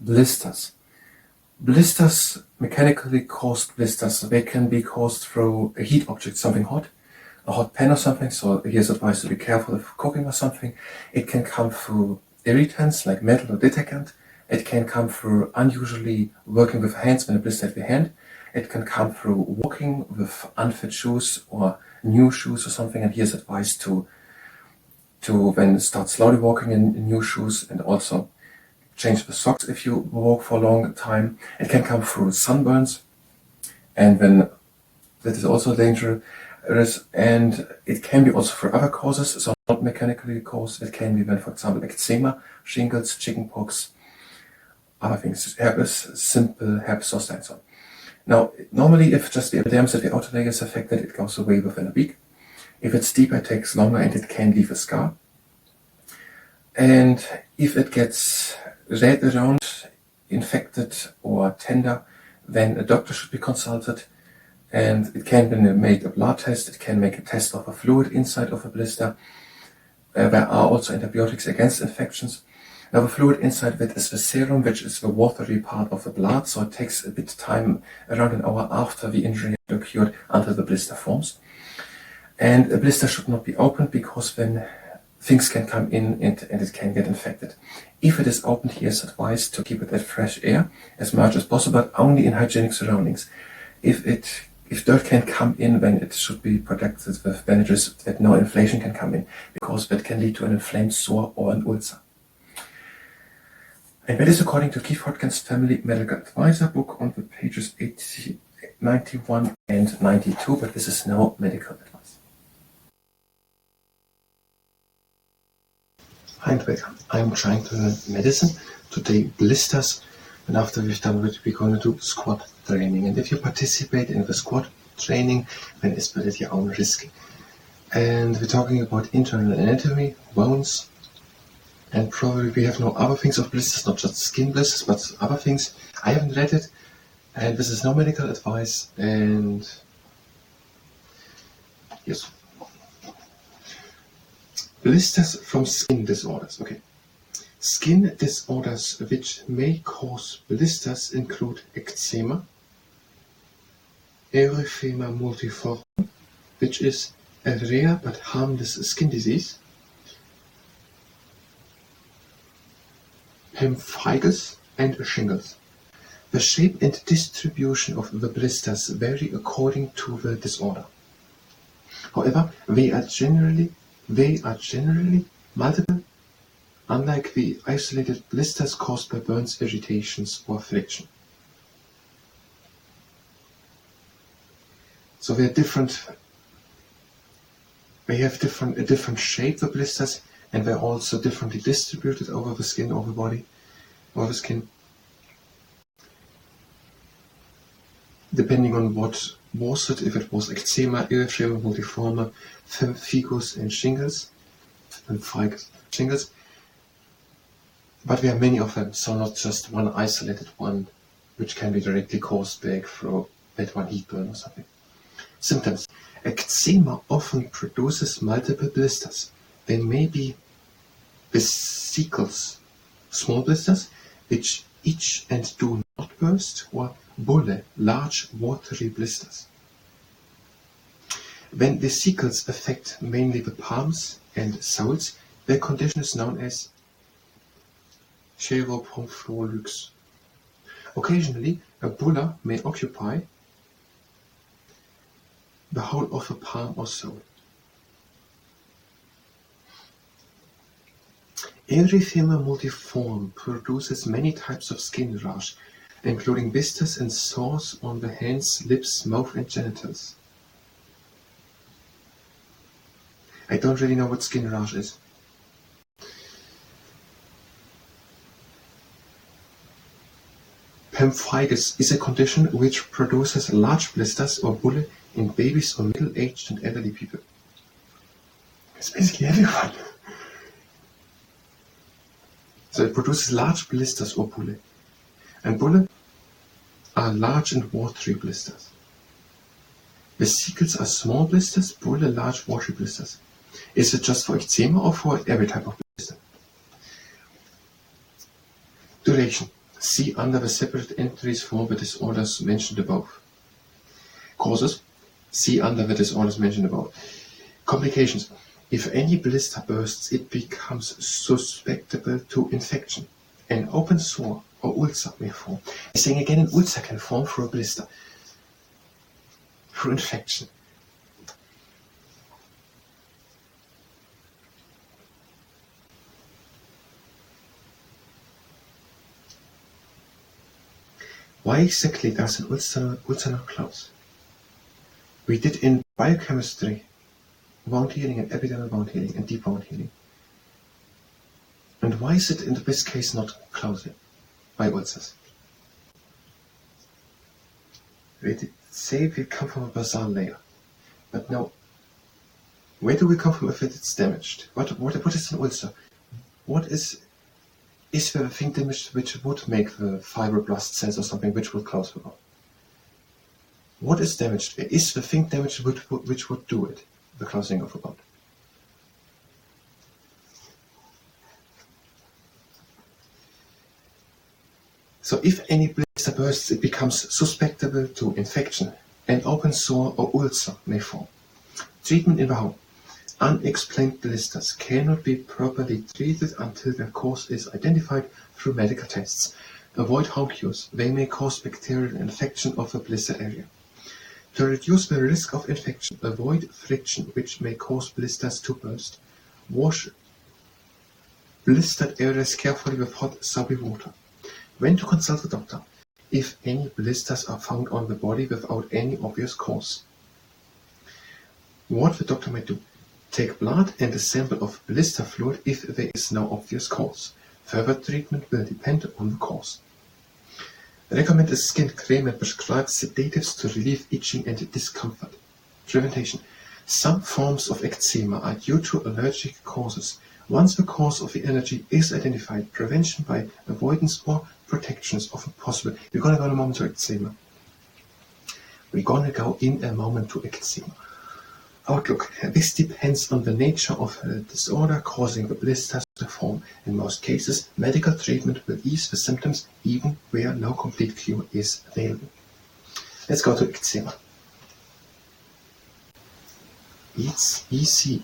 Blisters. Blisters, mechanically caused blisters, they can be caused through a heat object, something hot, a hot pan or something, so here's advice to be careful if cooking or something. It can come through irritants like metal or detergent. It can come through unusually working with hands when a blister at the hand. It can come through walking with unfit shoes or new shoes or something, and here's advice to then start slowly walking in new shoes, and also change the socks if you walk for a long time. It can come through sunburns, and then that is also dangerous. And it can be also for other causes, so not mechanically caused. It can be when, for example, eczema, shingles, chickenpox, other things, herpes, simple herpes zoster, and so on. Now, normally, if just the epidermis of the outer layer is affected, it goes away within a week. If it's deeper, it takes longer, and it can leave a scar. And if it gets red around, infected or tender, then a doctor should be consulted. And it can be made a blood test. It can make a test of a fluid inside of a blister. There are also antibiotics against infections. Now, the fluid inside of it is the serum, which is the watery part of the blood. So it takes a bit of time, around an hour after the injury has occurred, until the blister forms. And a blister should not be opened, because then things can come in and it can get infected. If it is opened, here's advice to keep it at fresh air as much as possible, but only in hygienic surroundings. If dirt can come in, then it should be protected with bandages that no inflation can come in, because that can lead to an inflamed sore or an ulcer. And that is according to Keith Hodgkin's Family Medical Advisor book on the pages 91 and 92, but this is no medical advice. Hi and welcome. I am trying to learn medicine. Today, blisters, and after we've done it, we're going to do squat training. And if you participate in the squat training, then it's but at your own risk. And we're talking about internal anatomy, bones, and probably we have no other things of blisters, not just skin blisters, but other things. I haven't read it, and this is no medical advice. And yes, blisters from skin disorders. Okay. Skin disorders which may cause blisters include eczema, erythema multiforme, which is a rare but harmless skin disease, pemphigus, and shingles. The shape and distribution of the blisters vary according to the disorder. However, they are generally multiple, unlike the isolated blisters caused by burns, irritations, or friction. So they are different. They have a different shape, the blisters, and they're also differently distributed over the skin, over the body, over the skin. Depending on what was it, if it was eczema, erythema multiforme, pemphigus, and shingles, shingles. But there are many of them, so not just one isolated one, which can be directly caused back through that one heat burn or something. Symptoms. Eczema often produces multiple blisters. They may be vesicles, small blisters, which itch and do not burst, or bulle, large watery blisters. When vesicles affect mainly the palms and soles, their condition is known as cheropomphrolyx. Occasionally, a bulla may occupy the whole of a palm or sole. Erythema multiforme produces many types of skin rash, including blisters and sores on the hands, lips, mouth, and genitals. I don't really know what skin rash is. Pemphigus is a condition which produces large blisters or bulle in babies or middle-aged and elderly people. It's basically everyone. So it produces large blisters or bulle. And bulle are large and watery blisters. Vesicles are small blisters, bulle large watery blisters. Is it just for eczema or for every type of blister? Duration. See under the separate entries for the disorders mentioned above. Causes. See under the disorders mentioned above. Complications. If any blister bursts, it becomes susceptible to infection. An open sore or ulcer may form. I'm saying again, an ulcer can form through a blister, through infection. Why exactly does an ulcer not close? We did in biochemistry wound healing and epidermal wound healing and deep wound healing. And why is it in this case not closing by ulcers? We did say we come from a basal layer, but now, where do we come from if it's damaged? What is an ulcer? What is there a thing damaged which would make the fibroblast cells or something which will close the wound? What is damaged? Is the thing damaged which would do it, the closing of a wound? So if any blister bursts, it becomes susceptible to infection. An open sore or ulcer may form. Treatment in the home. Unexplained blisters cannot be properly treated until their cause is identified through medical tests. Avoid home cures. They may cause bacterial infection of the blister area. To reduce the risk of infection, avoid friction which may cause blisters to burst. Wash blistered areas carefully with hot, soapy water. When to consult a doctor? If any blisters are found on the body without any obvious cause. What the doctor may do? Take blood and a sample of blister fluid if there is no obvious cause. Further treatment will depend on the cause. Recommend a skin cream and prescribe sedatives to relieve itching and discomfort. Prevention. Some forms of eczema are due to allergic causes. Once the cause of the allergy is identified, prevention by avoidance or protection is often possible. We're going to go in a moment to eczema. Outlook. This depends on the nature of the disorder causing the blisters to form. In most cases, medical treatment will ease the symptoms even where no complete cure is available. Let's go to eczema. It's easy.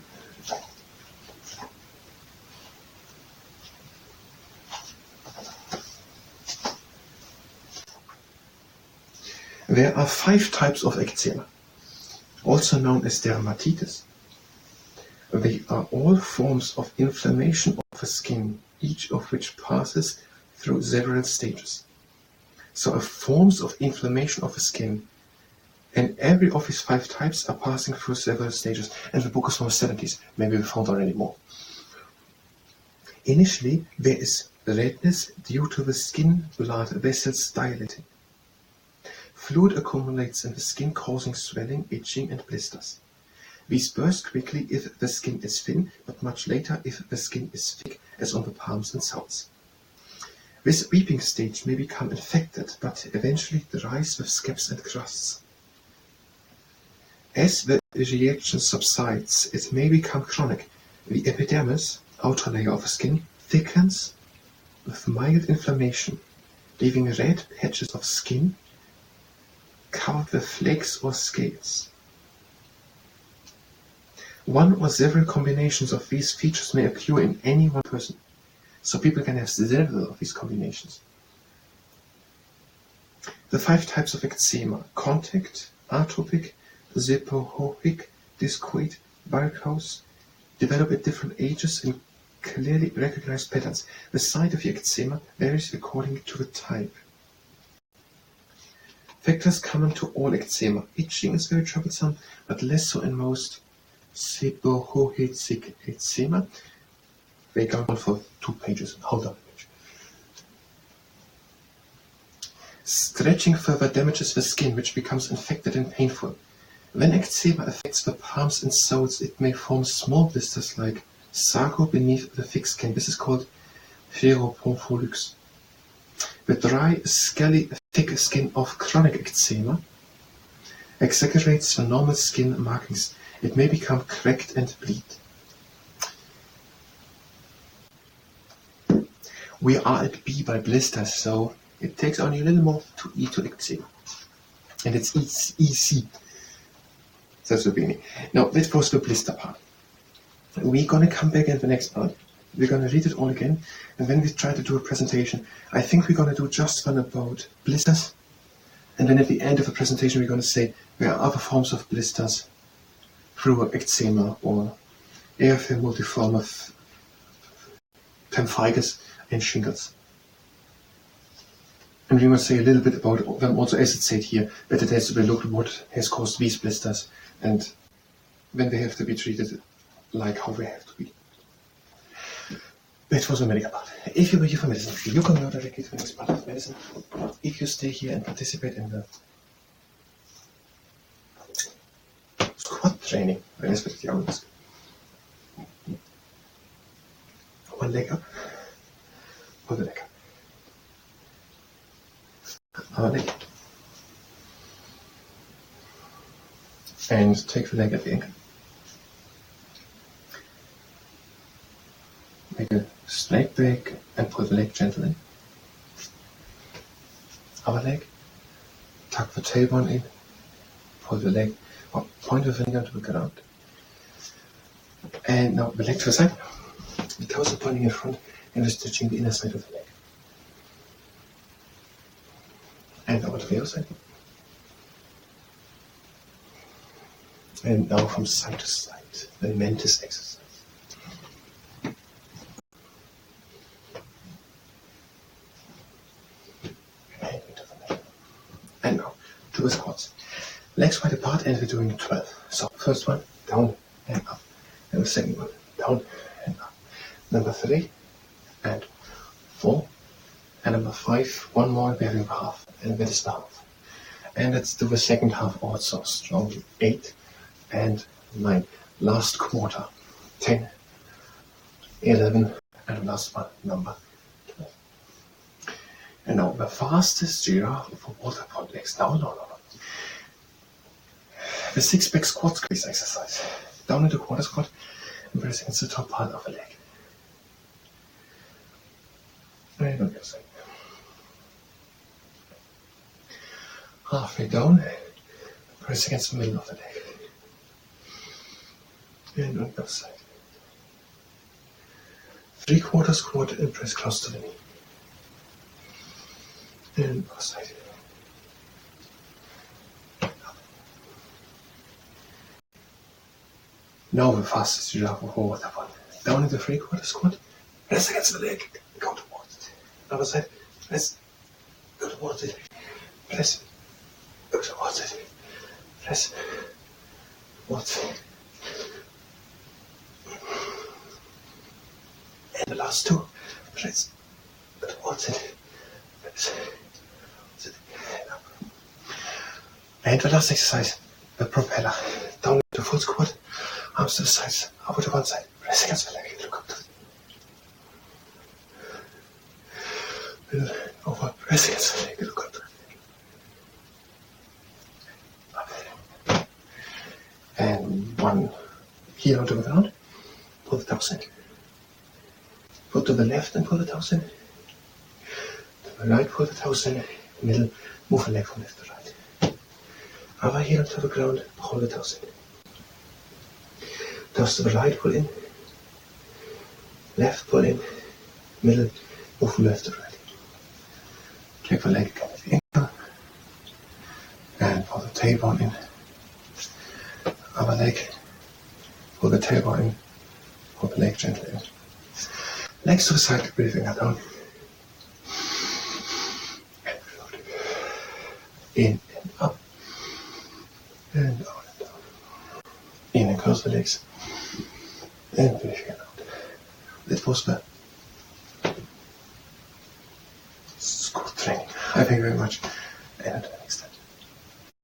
There are 5 types of eczema, also known as dermatitis. They are all forms of inflammation of the skin, each of which passes through several stages. So forms of inflammation of the skin, and every of these 5 types are passing through several stages. And the book is from the 70s, maybe we found already more. Initially, there is redness due to the skin blood vessels dilating. Fluid accumulates in the skin, causing swelling, itching, and blisters. These burst quickly if the skin is thin, but much later if the skin is thick, as on the palms and soles. This weeping stage may become infected, but eventually dries with scabs and crusts. As the reaction subsides, it may become chronic. The epidermis, outer layer of the skin, thickens with mild inflammation, leaving red patches of skin covered with flakes or scales. One or several combinations of these features may occur in any one person, so people can have several of these combinations. The 5 types of eczema: contact, atopic, seborrheic, discoid, varicose, develop at different ages in clearly recognized patterns. The site of the eczema varies according to the type. Factors common to all eczema. Itching is very troublesome, but less so in most seborrheic eczema. They go on for 2 pages. Hold on a page. Stretching further damages the skin, which becomes infected and painful. When eczema affects the palms and soles, it may form small blisters like sarco beneath the thick skin. This is called pheropomphylux. The dry, scaly, thick skin of chronic eczema exaggerates the normal skin markings. It may become cracked and bleed. We are at B by blisters, so It takes only a little more to eat to eczema. And it's easy. That's the beginning. Now, let's go to the blister part. We're gonna come back in the next part. We're gonna read it all again, and then we try to do a presentation. I think we're gonna do just one about blisters, and then at the end of the presentation we're gonna say there are other forms of blisters through eczema or erythema multiforme, pemphigus, and shingles. And we must say a little bit about them also, as it said here, that it has to be looked at what has caused these blisters and when they have to be treated, like how they have to be. That was the medical part. If you were here for medicine, you can go directly to the next part of medicine. If you stay here and participate in the squat training, one leg up, pull the leg up. Other leg. And take the leg at the ankle. Make a straight break and pull the leg gently in. Other leg. Tuck the tailbone in. Pull the leg, or point the finger to the ground. And now the leg to the side. The toes are pointing in front and we're stretching the inner side of the leg. And over to the other side. And now from side to side, the mantis exercise. And into the middle. And now to the squats. Legs wide apart and we're doing 12. So first one, down and up. And the second one, down and up. Number 3 and 4. And number 5, one more, we have half. And that is the half. And let's do the second half also strongly. 8 and 9. Last quarter. 10, 11, and last one, number 12. And now the fastest giraffe for water pod legs. No. The 6-back squat squeeze exercise. Down into quarter squat and press against the top part of the leg. And on the other side. Halfway down, press against the middle of the leg. And on the other side. 3/4 squat and press close to the knee. And other side. Now the fastest giraffe of water one. Down into 3/4 squat, press against the leg, go towards it. Other side, press, go towards it, press, go towards it, press, towards it. And the last two, press, go towards it, press, towards it, and up. And the last exercise, the propeller. Down into full squat, arms to the sides, over to one side, press against the leg, look up to the middle, over, press against the leg, look up to the leg. And one heel onto the ground, pull the toes in. Put to the left and pull the toes in. To the right, pull the toes in. Middle, move the leg from left to right. Other heel onto the ground, pull the toes in. Toes to the right, pull in. Left, pull in. Middle, move from left to right. Take the leg again at the ankle. And pull the tailbone in. Other leg, pull the tailbone in. Pull the leg gently in. Legs to the side, breathing out down. And float. In and up. And down and down. In and close the legs. And breathing out. That was the squat training. I thank you very much. And